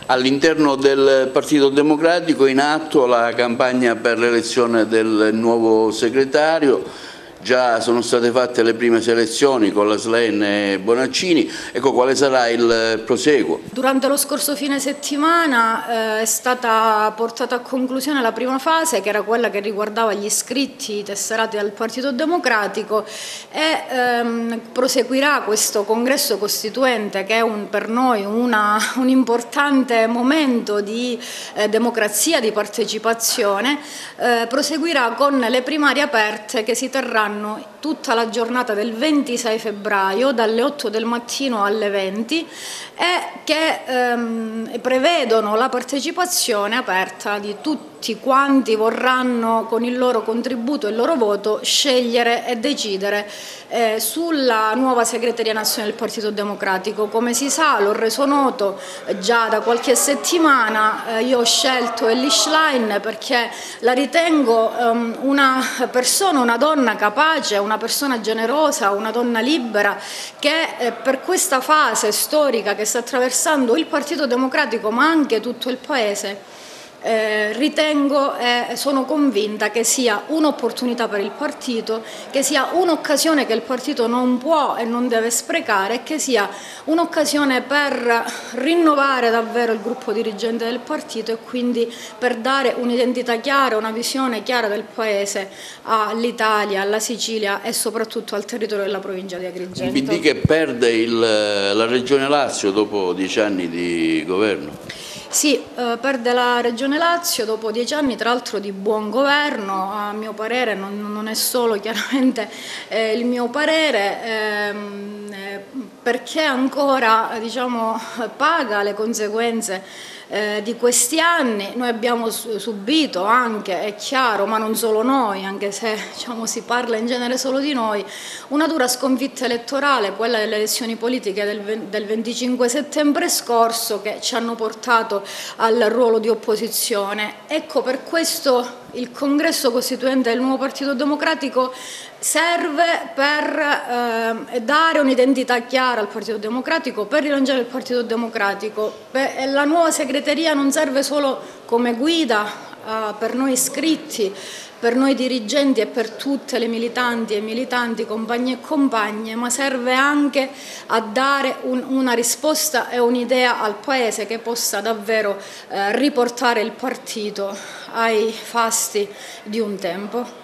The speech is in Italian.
All'interno del Partito Democratico è in atto la campagna per l'elezione del nuovo segretario. Già sono state fatte le prime selezioni con la Sleen e Bonaccini. Ecco, quale sarà il proseguo? Durante lo scorso fine settimana è stata portata a conclusione la prima fase, che era quella che riguardava gli iscritti tesserati al Partito Democratico, e proseguirà questo congresso costituente, che è per noi un importante momento di democrazia, di partecipazione. Proseguirà con le primarie aperte che si terranno tutta la giornata del 26 febbraio dalle 8 del mattino alle 20 e che prevedono la partecipazione aperta di tutti quanti vorranno, con il loro contributo e il loro voto, scegliere e decidere sulla nuova segreteria nazionale del Partito Democratico. Come si sa, l'ho reso noto già da qualche settimana, io ho scelto Elly Schlein perché la ritengo una persona, una donna capace, una persona generosa, una donna libera, che per questa fase storica che sta attraversando il Partito Democratico ma anche tutto il Paese, ritengo e sono convinta che sia un'opportunità per il partito, che sia un'occasione che il partito non può e non deve sprecare, e che sia un'occasione per rinnovare davvero il gruppo dirigente del partito e quindi per dare un'identità chiara, una visione chiara del Paese all'Italia, alla Sicilia e soprattutto al territorio della provincia di Agrigento. Il PD che perde la Regione Lazio dopo 10 anni di governo. Sì, perde la Regione Lazio dopo 10 anni, tra l'altro, di buon governo. A mio parere non è solo chiaramente il mio parere, perché ancora, diciamo, paga le conseguenze di questi anni. Noi abbiamo subito anche, è chiaro, ma non solo noi, anche se, diciamo, si parla in genere solo di noi, una dura sconfitta elettorale, quella delle elezioni politiche del 25 settembre scorso, che ci hanno portato al ruolo di opposizione. Ecco, per questo il congresso costituente del nuovo Partito Democratico serve per dare un'identità chiara al Partito Democratico, per rilanciare il Partito Democratico. La nuova segreteria non serve solo come guida per noi iscritti, per noi dirigenti e per tutte le militanti e militanti, compagni e compagne, ma serve anche a dare una risposta e un'idea al Paese che possa davvero riportare il partito ai fasti di un tempo.